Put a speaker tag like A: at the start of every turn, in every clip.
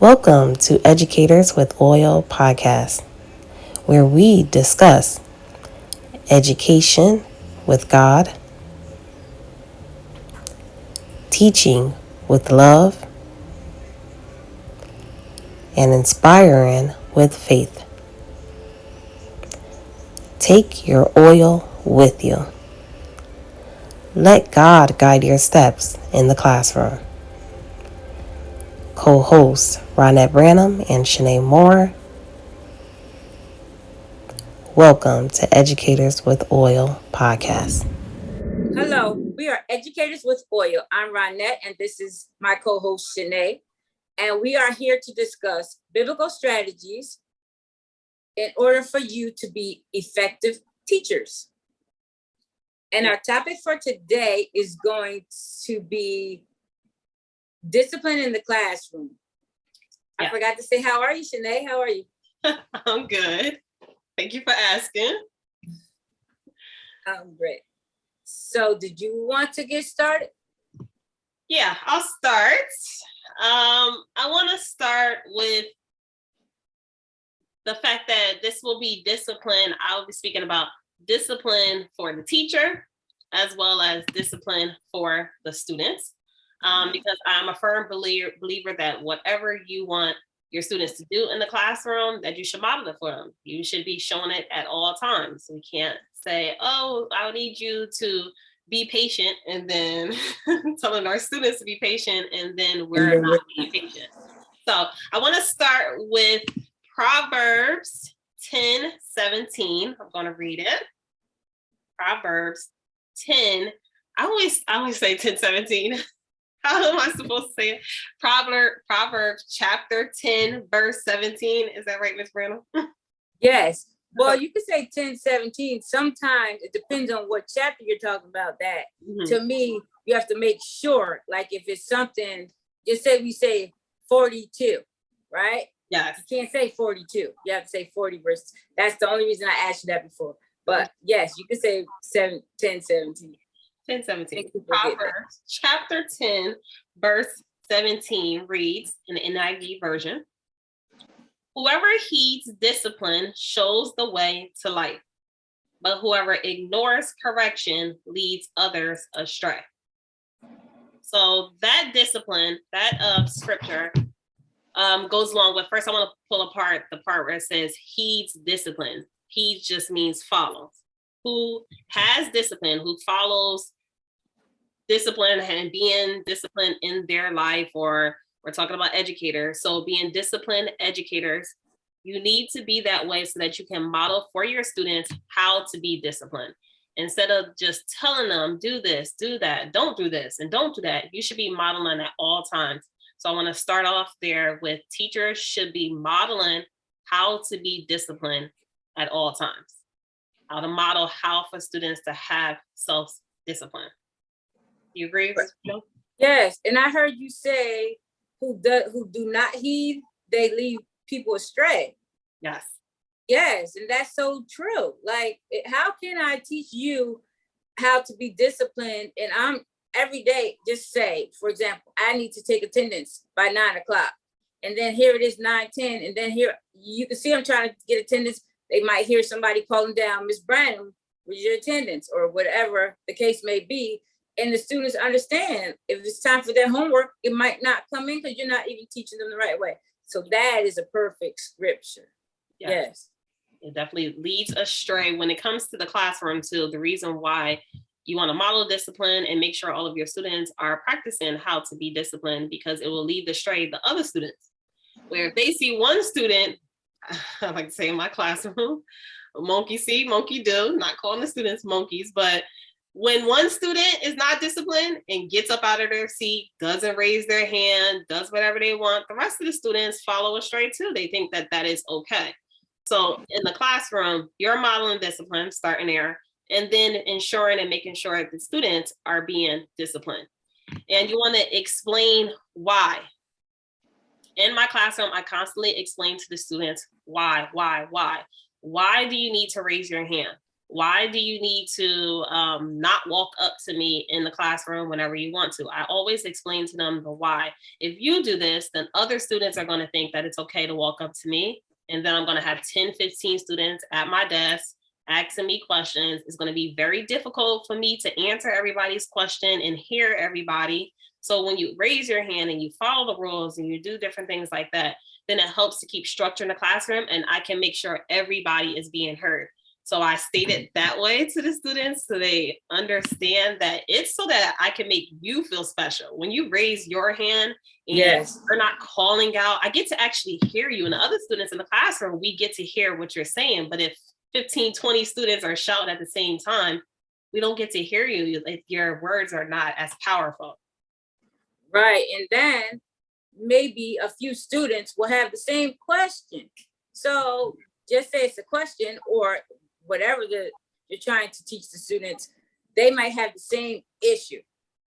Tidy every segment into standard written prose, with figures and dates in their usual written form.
A: Welcome to Educators with Oil podcast, where we discuss education with God, teaching with love, and inspiring with faith. Take your oil with you. Let God guide your steps in the classroom. Co-hosts Ronette Branham and Shanae Moore. Welcome to Educators with Oil podcast.
B: Hello, we are Educators with Oil. I'm Ronette, and this is my co-host Shanae, and we are here to discuss biblical strategies in order for you to be effective teachers. And our topic for today is going to be discipline in the classroom. I forgot to say, how are you, Shanae? How are you?
C: I'm good. Thank you for asking.
B: I'm great. So did you want to get started?
C: Yeah, I'll start. I want to start with the fact that this will be discipline. I'll be speaking about discipline for the teacher as well as discipline for the students. Because I'm a firm believer that whatever you want your students to do in the classroom, that you should model it for them. You should be showing it at all times. We can't say, oh, I need you to be patient, and then telling our students to be patient, and then we're not being patient. So I want to start with Proverbs 10:17. I'm going to read it. Proverbs 10. I always say 10:17. How am I supposed to say it? Proverbs chapter 10, verse 17. Is that right, Ms. Brandon?
B: Yes. Well, you could say 10:17. Sometimes it depends on what chapter you're talking about. That to me, you have to make sure, like if it's something, just say we say 42, right?
C: Yes.
B: You can't say 42. You have to say 40 verses. That's the only reason I asked you that before. But yes, you could say 10:17.
C: 10:17. Proverbs chapter 10, verse 17 reads in the NIV version. Whoever heeds discipline shows the way to life, but whoever ignores correction leads others astray. So that discipline, that scripture goes along with, first I want to pull apart the part where it says heeds discipline. Heeds just means follows. Who has discipline, who follows discipline and being disciplined in their life, or we're talking about educators. So being disciplined educators, you need to be that way so that you can model for your students how to be disciplined. Instead of just telling them, do this, do that, don't do this, and don't do that, you should be modeling at all times. So I want to start off there with teachers should be modeling how to be disciplined at all times. How to model how for students to have self-discipline. You agree?
B: Yes, and I heard you say who do not heed, they lead people astray.
C: Yes.
B: Yes, and that's so true. Like, how can I teach you how to be disciplined? And I'm every day, just say, for example, I need to take attendance by 9:00. And then here it is 9:10. And then here you can see I'm trying to get attendance. They might hear somebody calling down, Miss Branham, where's your attendance, or whatever the case may be. And the students understand if it's time for their homework, it might not come in because you're not even teaching them the right way. So that is a perfect scripture. Yes.
C: It definitely leads astray when it comes to the classroom too. The reason why you want to model discipline and make sure all of your students are practicing how to be disciplined, because it will lead astray the other students. Where if they see one student, I like to say in my classroom, monkey see, monkey do, not calling the students monkeys, but when one student is not disciplined and gets up out of their seat, doesn't raise their hand, does whatever they want, the rest of the students follow astray too. They think that that is okay. So in the classroom, you're modeling discipline, starting there, and then ensuring and making sure that the students are being disciplined. And you want to explain why. In my classroom, I constantly explain to the students why. Why do you need to raise your hand? Why do you need to not walk up to me in the classroom whenever you want to? I always explain to them the why. If you do this, then other students are going to think that it's okay to walk up to me. And then I'm going to have 10, 15 students at my desk asking me questions. It's going to be very difficult for me to answer everybody's question and hear everybody. So when you raise your hand and you follow the rules and you do different things like that, then it helps to keep structure in the classroom, and I can make sure everybody is being heard. So I state it that way to the students so they understand that it's so that I can make you feel special. When you raise your hand and you're not calling out, I get to actually hear you. And the other students in the classroom, we get to hear what you're saying. But if 15, 20 students are shouting at the same time, we don't get to hear you if your words are not as powerful.
B: Right. And then maybe a few students will have the same question. So just say it's a question or whatever you're trying to teach the students, they might have the same issue.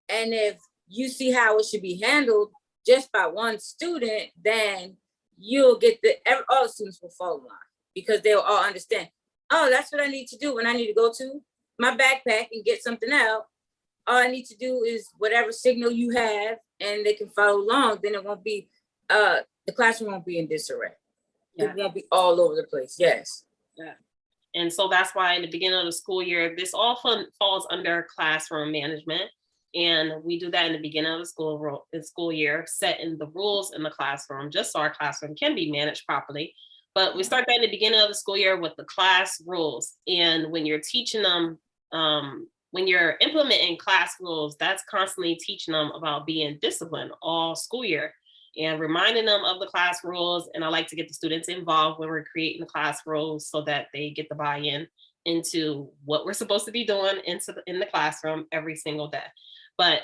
B: And if you see how it should be handled just by one student, then you'll get all the students will fall in line because they'll all understand, oh, that's what I need to do when I need to go to my backpack and get something out. All I need to do is whatever signal you have and they can follow along, then it won't be, the classroom won't be in disarray. Yeah. It won't be all over the place. Yes.
C: Yeah. And so that's why in the beginning of the school year, this all falls under classroom management. And we do that in the beginning of the school year, setting the rules in the classroom, just so our classroom can be managed properly. But we start that in the beginning of the school year with the class rules. And when you're teaching them, when you're implementing class rules, that's constantly teaching them about being disciplined all school year and reminding them of the class rules. And I like to get the students involved when we're creating the class rules so that they get the buy-in into what we're supposed to be doing in the classroom every single day. But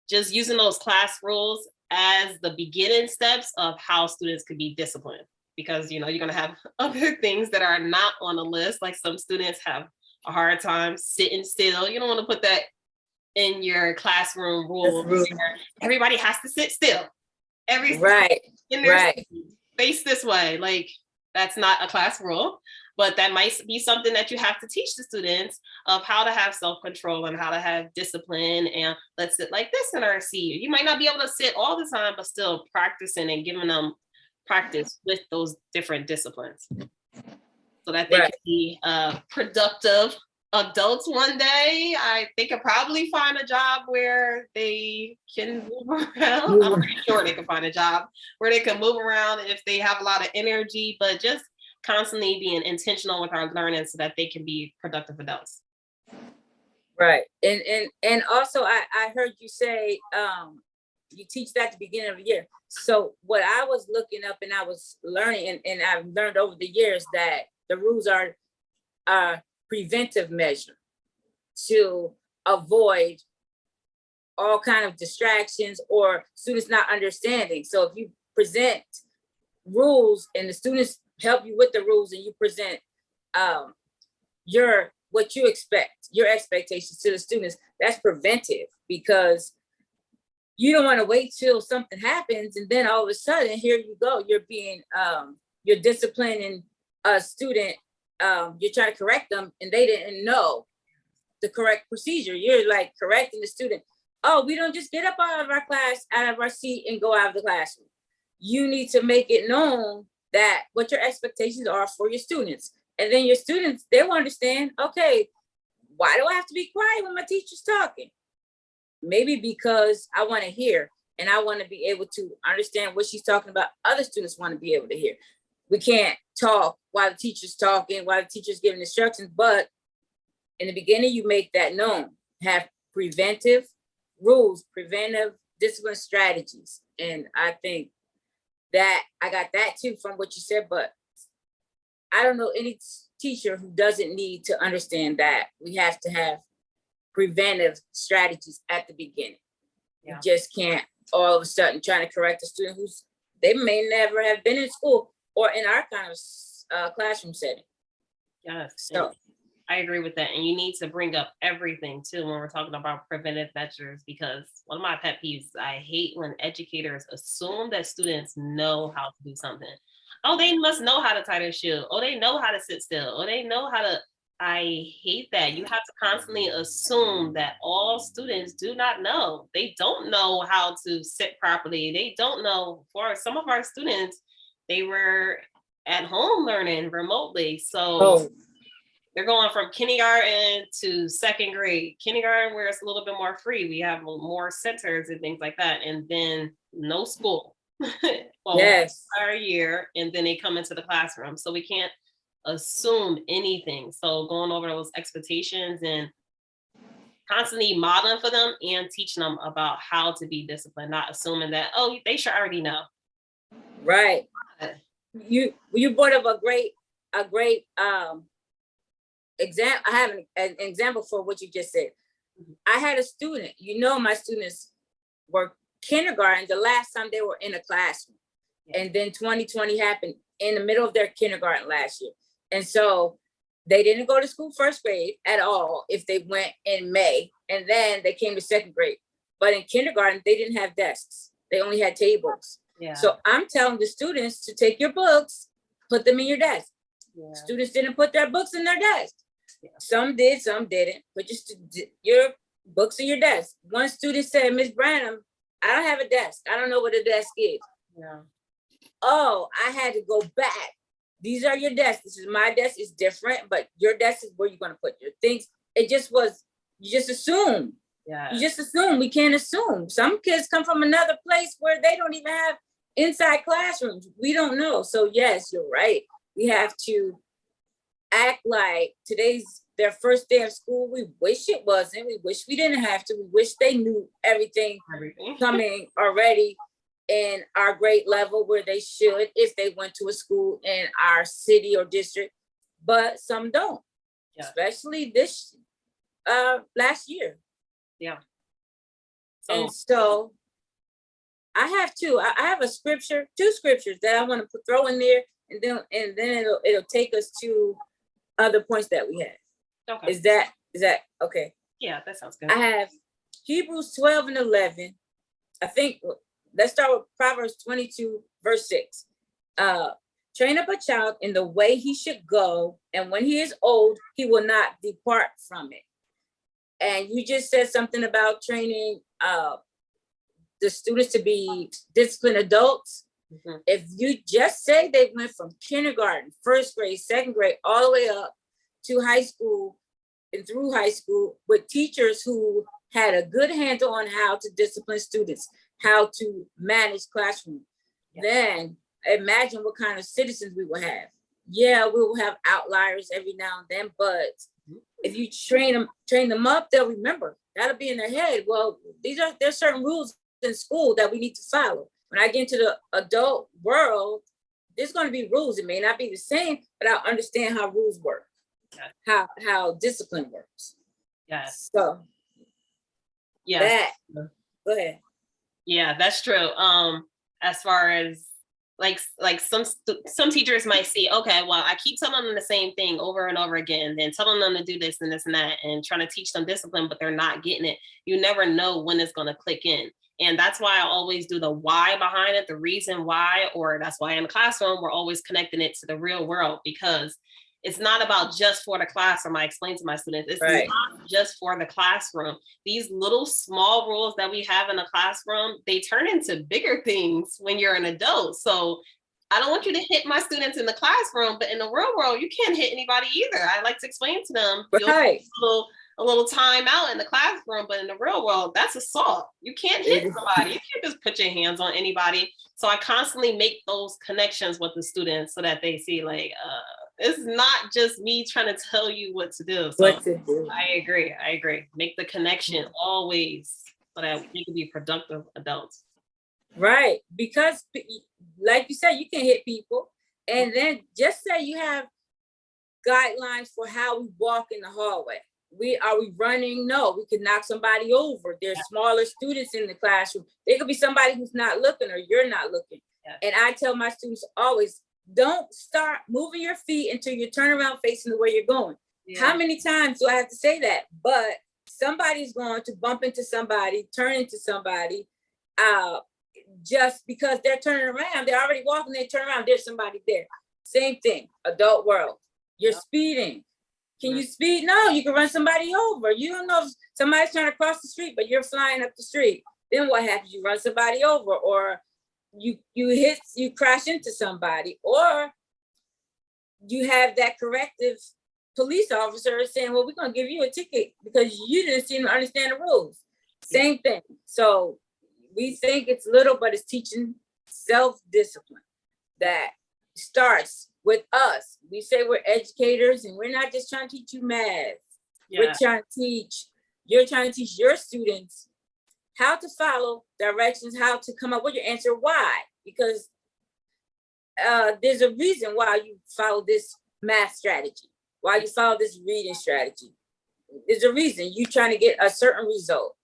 C: just using those class rules as the beginning steps of how students could be disciplined, because you're going to have other things that are not on the list. Like some students have a hard time sitting still. You don't want to put that in your classroom rules. Everybody has to sit still.
B: Right.
C: Face this way. Like, that's not a class rule, but that might be something that you have to teach the students of how to have self-control and how to have discipline. And let's sit like this in our seat. You might not be able to sit all the time, but still practicing and giving them practice with those different disciplines so that they can be productive adults one day. They could probably find a job where they can move around. I'm pretty sure they can find a job where they can move around if they have a lot of energy, but just constantly being intentional with our learning so that they can be productive adults.
B: Right. And also I heard you say you teach that at the beginning of the year. So what I was looking up and I was learning and I've learned over the years that the rules are preventive measure to avoid all kind of distractions or students not understanding. So if you present rules and the students help you with the rules and you present what you expect, your expectations to the students, that's preventive, because you don't want to wait till something happens and then all of a sudden here you go, you're being you're disciplining a student. You're trying to correct them and they didn't know the correct procedure. You're like correcting the student. Oh, we don't just get up out of our class, out of our seat and go out of the classroom. You need to make it known that what your expectations are for your students. And then your students, they will understand, okay, why do I have to be quiet when my teacher's talking? Maybe because I want to hear and I want to be able to understand what she's talking about. Other students want to be able to hear. We can't talk while the teacher's talking, while the teacher's giving instructions, but in the beginning, you make that known. Have preventive rules, preventive discipline strategies. And I think that I got that too from what you said, but I don't know any teacher who doesn't need to understand that we have to have preventive strategies at the beginning. Yeah. You just can't all of a sudden trying to correct a student who's, they may never have been in school or in our kind of classroom setting.
C: Yes, so I agree with that. And you need to bring up everything too when we're talking about preventive measures, because one of my pet peeves, I hate when educators assume that students know how to do something. Oh, they must know how to tie their shoe. Oh, they know how to sit still. Oh, they know how to I hate that. You have to constantly assume that all students do not know. They don't know how to sit properly. They don't know. For some of our students, they were at home learning remotely. So they're going from kindergarten to second grade. Kindergarten, where it's a little bit more free. We have more centers and things like that. And then no school. Well,
B: yes.
C: entire year, and then they come into the classroom. So we can't assume anything. So going over those expectations and constantly modeling for them and teaching them about how to be disciplined, not assuming that, oh, they should already know.
B: Right. You brought up a great example. I have an example for what you just said. I had a student, my students were kindergarten the last time they were in a classroom. And then 2020 happened in the middle of their kindergarten last year. And so they didn't go to school first grade at all if they went in May. And then they came to second grade. But in kindergarten, they didn't have desks. They only had tables.
C: Yeah.
B: So I'm telling the students to take your books, put them in your desk. Yeah. Students didn't put their books in their desk. Yeah. Some did, some didn't. Put your books in your desk. One student said, Miss Branham, I don't have a desk. I don't know what a desk is. Yeah. Oh, I had to go back. These are your desks. This is my desk. It's different, but your desk is where you're going to put your things. It just was, you just assume. Yeah. You just assume. We can't assume. Some kids come from another place where they don't even have inside classrooms. We don't know. So yes, you're right. We have to act like today's their first day of school. We wish it wasn't. We wish we didn't have to. We wish they knew everything. Coming already in our grade level where they should if they went to a school in our city or district, but some don't. Yeah. Especially this last year. Yeah. And so I have I have a scripture, two scriptures that I want to throw in there, and then it'll take us to other points that we have. Okay. Is that okay? Yeah, that sounds good. I have Hebrews 12:11. I think let's start with Proverbs 22, verse 6. Train up a child in the way he should go, and when he is old, he will not depart from it. And you just said something about training the students to be disciplined adults. Mm-hmm. If you just say they went from kindergarten, first grade, second grade, all the way up to high school and through high school with teachers who had a good handle on how to discipline students, how to manage classroom, then imagine what kind of citizens we will have. Yeah, we will have outliers every now and then, but if you train them up, they'll remember. That'll be in their head. Well, there's certain rules in school that we need to follow. When I get into the adult world, there's going to be rules. It may not be the same, but I'll understand how rules work, how discipline works. Yes. So, yeah. Go ahead.
C: Yeah, that's true. As far as like some teachers might see, okay, well, I keep telling them the same thing over and over again, and telling them to do this and this and that, and trying to teach them discipline, but they're not getting it. You never know when it's going to click in. And that's why I always do the why behind it, the reason why, or that's why in the classroom, we're always connecting it to the real world, because it's not about just for the classroom. I explain to my students, it's right. Not just for the classroom. These little small rules that we have in the classroom, they turn into bigger things when you're an adult. So I don't want you to hit my students in the classroom, but in the real world, you can't hit anybody either. I like to explain to them, right. A little time out in the classroom, but in the real world, that's assault. You can't hit somebody. You can't just put your hands on anybody. So I constantly make those connections with the students so that they see like, it's not just me trying to tell you what to do. So I agree. Make the connection always so that we can be productive adults.
B: Right. Because like you said, you can hit people, and then just say you have guidelines for how we walk in the hallway. Are we running? No, we could knock somebody over. There's smaller students in the classroom. There could be somebody who's not looking, or you're not looking. Yeah. And I tell my students always, don't start moving your feet until you turn around facing the way you're going. Yeah. How many times do I have to say that? But somebody's going to bump into somebody, turn into somebody, just because they're turning around. They're already walking, they turn around, there's somebody there. Same thing, adult world. You're speeding. Can you speed? No, you can run somebody over. You don't know if somebody's trying to cross the street, but you're flying up the street. Then what happens? You run somebody over, or you crash into somebody, or you have that corrective police officer saying, well, we're going to give you a ticket because you didn't seem to understand the rules. Same thing. So we think it's little, but it's teaching self-discipline that starts with us. We say we're educators, and we're not just trying to teach you math. We're trying to teach, you're trying to teach your students how to follow directions, how to come up with your answer. Why? Because there's a reason why you follow this math strategy, why you follow this reading strategy. There's a reason you're trying to get a certain result.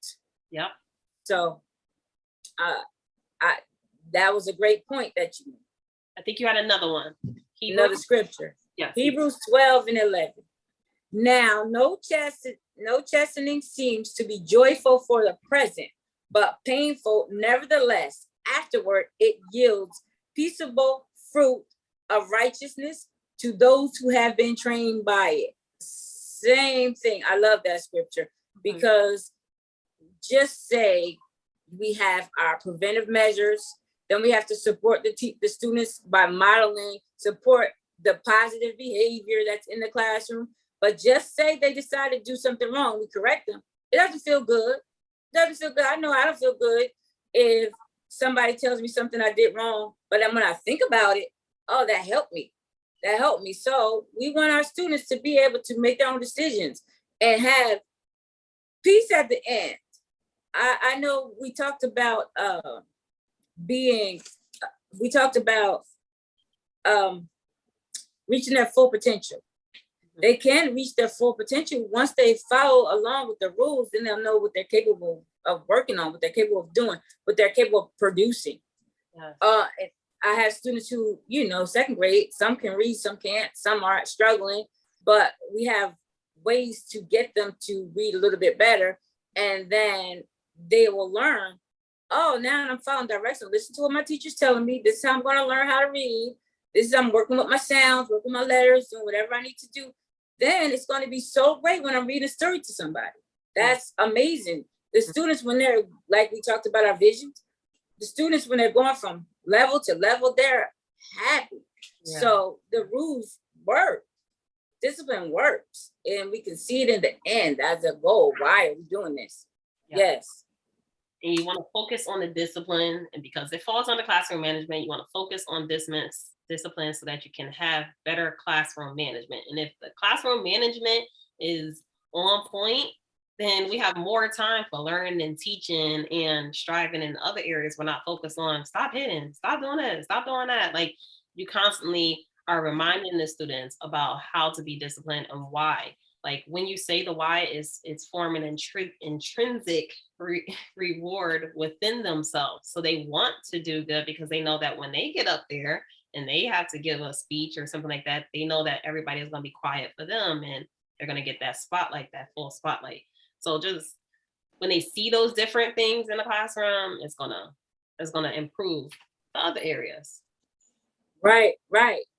C: Yep.
B: So that was a great point that you made.
C: I think you had another one.
B: Another scripture.
C: Yes.
B: Hebrews 12:11. Now, no chastening seems to be joyful for the present, but painful nevertheless. Afterward, it yields peaceable fruit of righteousness to those who have been trained by it. Same thing. I love that scripture because just say we have our preventive measures, then we have to support the students by modeling, support the positive behavior that's in the classroom. But just say they decide to do something wrong, we correct them. It doesn't feel good. It doesn't feel good. I know I don't feel good if somebody tells me something I did wrong, but then when I think about it, oh, that helped me. That helped me. So we want our students to be able to make their own decisions and have peace at the end. I know we talked about reaching their full potential. They can reach their full potential once they follow along with the rules. Then they'll know what they're capable of working on, what they're capable of doing, what they're capable of producing. Yes. I have students who, second grade, some can read, some can't, some are struggling, but we have ways to get them to read a little bit better. And then they will learn, oh, now I'm following directions. Listen to what my teacher's telling me. This is how I'm going to learn how to read. This is how I'm working with my sounds, working my letters, doing whatever I need to do. Then it's going to be so great when I'm reading a story to somebody. That's amazing. The students, when they're, like we talked about our visions, the students, when they're going from level to level, they're happy. Yeah. So the rules work. Discipline works. And we can see it in the end as a goal. Why are we doing this? Yeah. Yes.
C: And you want to focus on the discipline. And because it falls under classroom management, you want to focus on discipline so that you can have better classroom management. And if the classroom management is on point, then we have more time for learning and teaching and striving in other areas. We're not focused on stop hitting, stop doing this, stop doing that. Like, you constantly are reminding the students about how to be disciplined and why. Like, when you say the why, it's forming intrinsic reward within themselves. So they want to do good because they know that when they get up there and they have to give a speech or something like that, they know that everybody is going to be quiet for them and they're going to get that spotlight, that full spotlight. So just when they see those different things in the classroom, it's gonna improve the other areas.
B: Right.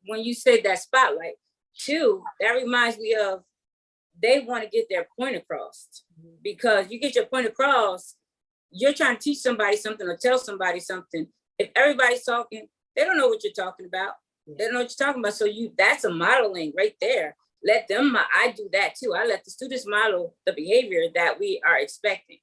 B: When you said that spotlight, too, that reminds me of they want to get their point across. Because you get your point across, you're trying to teach somebody something or tell somebody something. If everybody's talking, they don't know what you're talking about. They don't know what you're talking about. So that's a modeling right there. Let them, I do that too. I let the students model the behavior that we are expecting.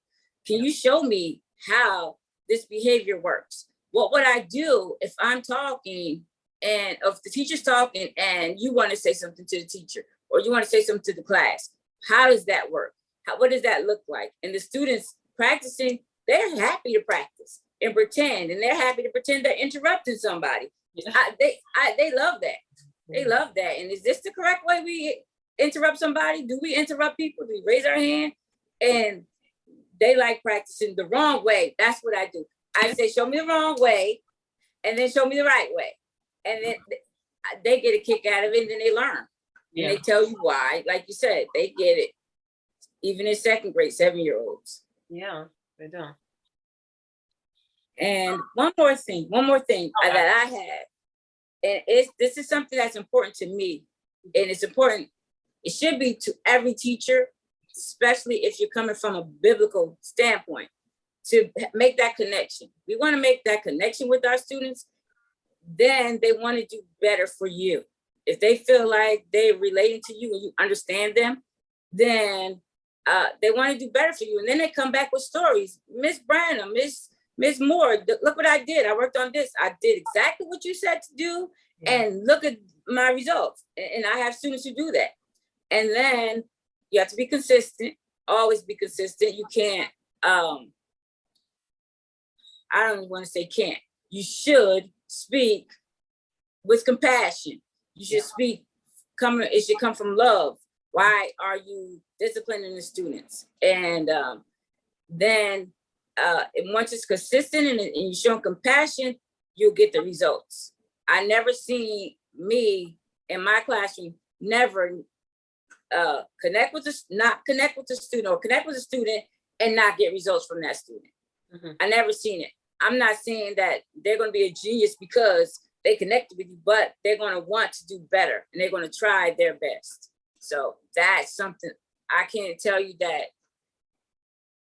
B: Can you show me how this behavior works? What would I do if I'm talking and if the teacher's talking and you want to say something to the teacher or you want to say something to the class? How does that work? What does that look like? And the students practicing, they're happy to practice and pretend, and they're happy to pretend they're interrupting somebody. Yeah. They love that. They love that. And is this the correct way we interrupt somebody? Do we interrupt people? Do we raise our hand? And they like practicing the wrong way. That's what I do. I say, show me the wrong way, and then show me the right way. And then they get a kick out of it, and then they learn. And they tell you why. Like you said, they get it. Even in second grade, 7-year-olds.
C: Yeah, they do.
B: And one more thing that I had. And this is something that's important to me. And it's important It should be to every teacher, especially if you're coming from a biblical standpoint, to make that connection. We want to make that connection with our students, then they want to do better for you. If they feel like they're relating to you and you understand them, then they want to do better for you. And then they come back with stories. Miss Branham, Miss Moore, look what I did. I worked on this. I did exactly what you said to do. And look at my results. And I have students who do that. And then you have to be consistent, always be consistent. You can't, I don't want to say can't. You should speak with compassion. You should speak, it should come from love. Why are you disciplining the students? And then once it's consistent and you show compassion, you'll get the results. I never seen me in my classroom never not connect with the student or connect with the student and not get results from that student. I never seen it. I'm not saying that they're going to be a genius because they connected with you, but they're going to want to do better and they're going to try their best. So that's something I can't tell you that.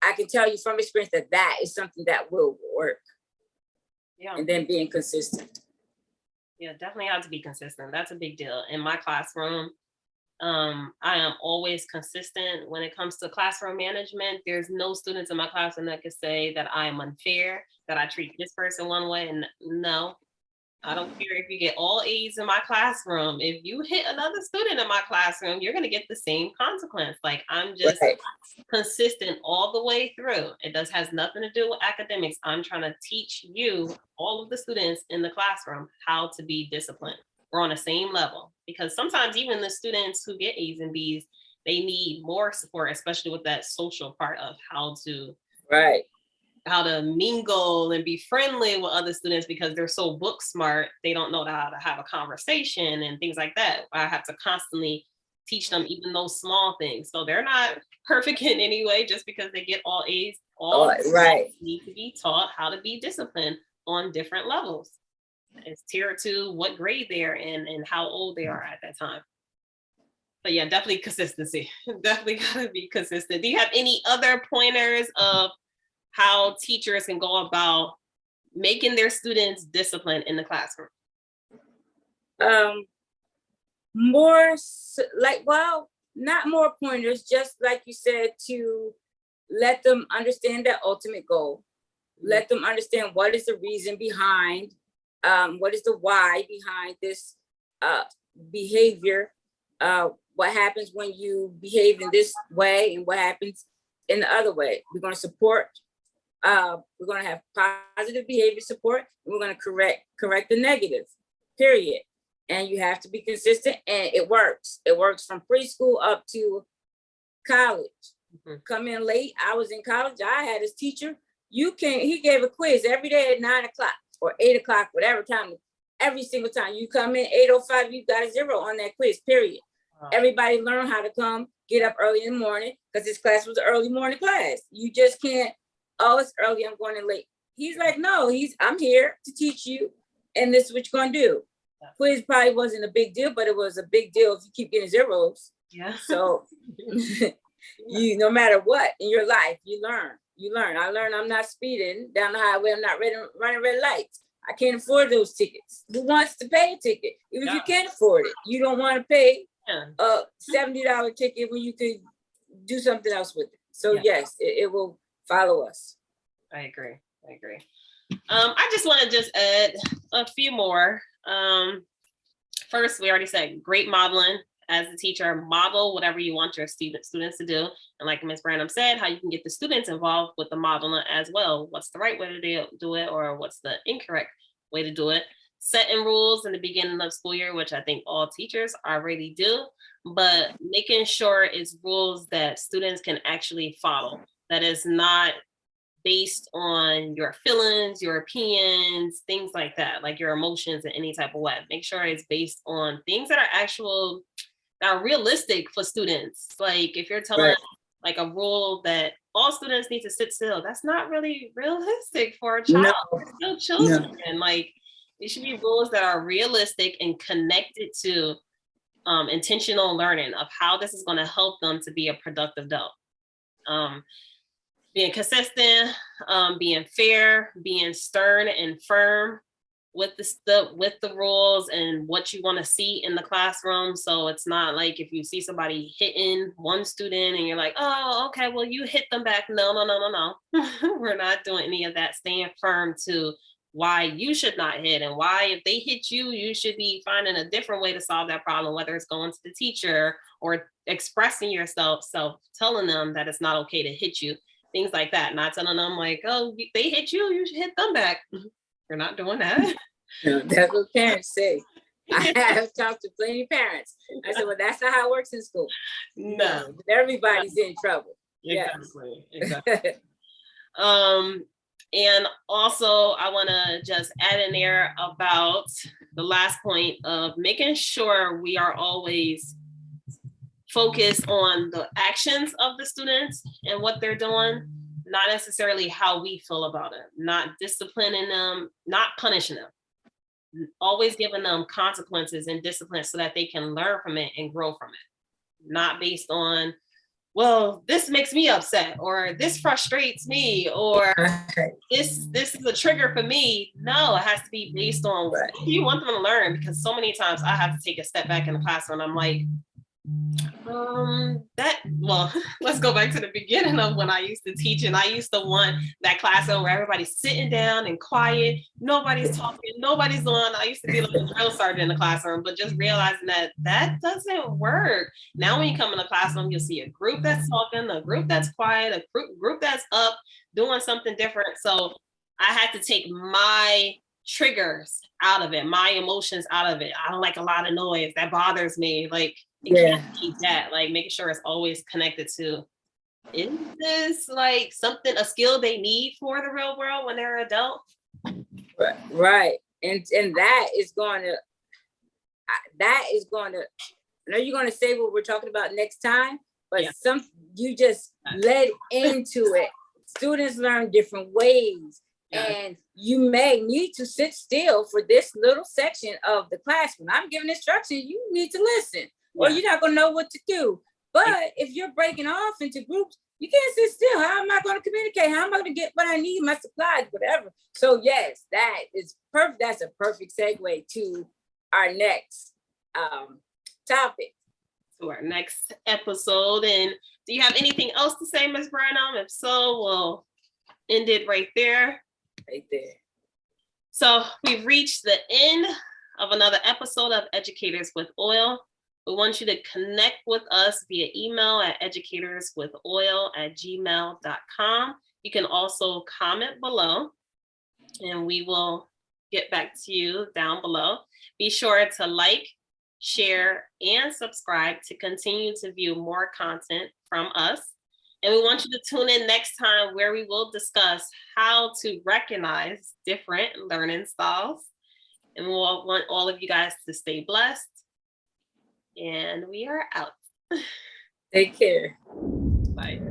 B: I can tell you from experience that that is something that will work. Yeah. And then being consistent.
C: Yeah, definitely have to be consistent. That's a big deal. In my classroom, I am always consistent when it comes to classroom management. There's no students in my classroom that could say that I am unfair, that I treat this person one way. And no, I don't care if you get all A's in my classroom. If you hit another student in my classroom, you're going to get the same consequence. Like, I'm just consistent all the way through. It has nothing to do with academics. I'm trying to teach you, all of the students in the classroom, how to be disciplined. We're on the same level, because sometimes even the students who get A's and B's, they need more support, especially with that social part of how to mingle and be friendly with other students, because they're so book smart, they don't know how to have a conversation and things like that. I have to constantly teach them even those small things. So they're not perfect in any way just because they get all A's. All need to be taught how to be disciplined on different levels. It's tier 2, what grade they're in and how old they are at that time. But yeah, definitely consistency. Definitely gotta be consistent. Do you have any other pointers of how teachers can go about making their students disciplined in the classroom?
B: More like, well, not more pointers, just like you said, to let them understand their ultimate goal. Let them understand what is the reason behind, what is the why behind this behavior, what happens when you behave in this way and what happens in the other way. We're going to support, we're going to have positive behavior support, and we're going to correct the negative, period. And you have to be consistent, and it works. It works from preschool up to college. Come in late. I was in college. I had his teacher. He gave a quiz every day at 9 o'clock or 8 o'clock, whatever time. Every single time you come in 8:05, you got a 0 on that quiz, period. Wow. Everybody learn how to come, get up early in the morning, because this class was an early morning class. You just can't, oh, it's early, I'm going in late. He's like, no, I'm here to teach you, and this is what you're going to do. Quiz probably wasn't a big deal, but it was a big deal if you keep getting 0s. Yeah. So you, no matter what in your life, you learn. I learned I'm not speeding down the highway. I'm not running red lights. I can't afford those tickets. Who wants to pay a ticket? Even if you can't afford it, you don't want to pay a $70 ticket when you could do something else with it. So yes, it will follow us.
C: I agree. I just want to add a few more. First, we already said great modeling. As a teacher, model whatever you want your students to do. And like Ms. Branham said, how you can get the students involved with the modeling as well. What's the right way to do it, or what's the incorrect way to do it? Setting rules in the beginning of school year, which I think all teachers already do, but making sure it's rules that students can actually follow. That is not based on your feelings, your opinions, things like that, like your emotions in any type of way. Make sure it's based on things that are realistic for students. Like if you're telling like a rule that all students need to sit still, that's not really realistic for a child. They're still children. And like, it should be rules that are realistic and connected to intentional learning of how this is going to help them to be a productive adult. Being consistent, being fair, being stern and firm with the rules and what you want to see in the classroom. So it's not like if you see somebody hitting one student and you're like, oh, okay, well, you hit them back. No. We're not doing any of that. Staying firm to why you should not hit, and why if they hit you, you should be finding a different way to solve that problem, whether it's going to the teacher or expressing yourself, telling them that it's not okay to hit you, things like that. Not telling them like, oh, they hit you, you should hit them back. We're not doing that.
B: That's what parents say. I have talked to plenty of parents. I said, well, that's not how it works in school.
C: No.
B: Everybody's in trouble.
C: Exactly. Exactly. And also I want to just add in there about the last point of making sure we are always focused on the actions of the students and what they're doing, not necessarily how we feel about it, not disciplining them, not punishing them, always giving them consequences and discipline so that they can learn from it and grow from it, not based on, well, this makes me upset, or this frustrates me, or this is a trigger for me. No, it has to be based on what you want them to learn, because so many times I have to take a step back in the classroom and I'm like, let's go back to the beginning of when I used to teach, and I used to want that classroom where everybody's sitting down and quiet, nobody's talking, nobody's on. I used to be like a drill sergeant in the classroom, but just realizing that doesn't work. Now when you come in the classroom, you'll see a group that's talking, a group that's quiet, a group that's up doing something different. So I had to take my triggers out of it, my emotions out of it. I don't like a lot of noise, that bothers me. Like, it can't be that. Like, making sure it's always connected to, is this like something, a skill they need for the real world when they're an adult?
B: Right. And that is going to, I know you're going to say what we're talking about next time, but you just led into it. Students learn different ways. And you may need to sit still for this little section of the class. When I'm giving instruction, you need to listen, or you're not going to know what to do. But if you're breaking off into groups, you can't sit still. How am I going to communicate? How am I going to get what I need, my supplies, whatever? So yes, that is perfect. That's a perfect segue to our next topic.
C: To our next episode. And do you have anything else to say, Ms. Burnham? If so, we'll end it right there.
B: Right there.
C: So we've reached the end of another episode of Educators with Oil. We want you to connect with us via email at educatorswithoil@gmail.com. You can also comment below and we will get back to you down below. Be sure to like, share, and subscribe to continue to view more content from us. And we want you to tune in next time, where we will discuss how to recognize different learning styles. And we want all of you guys to stay blessed. And we are out.
B: Take care.
C: Bye.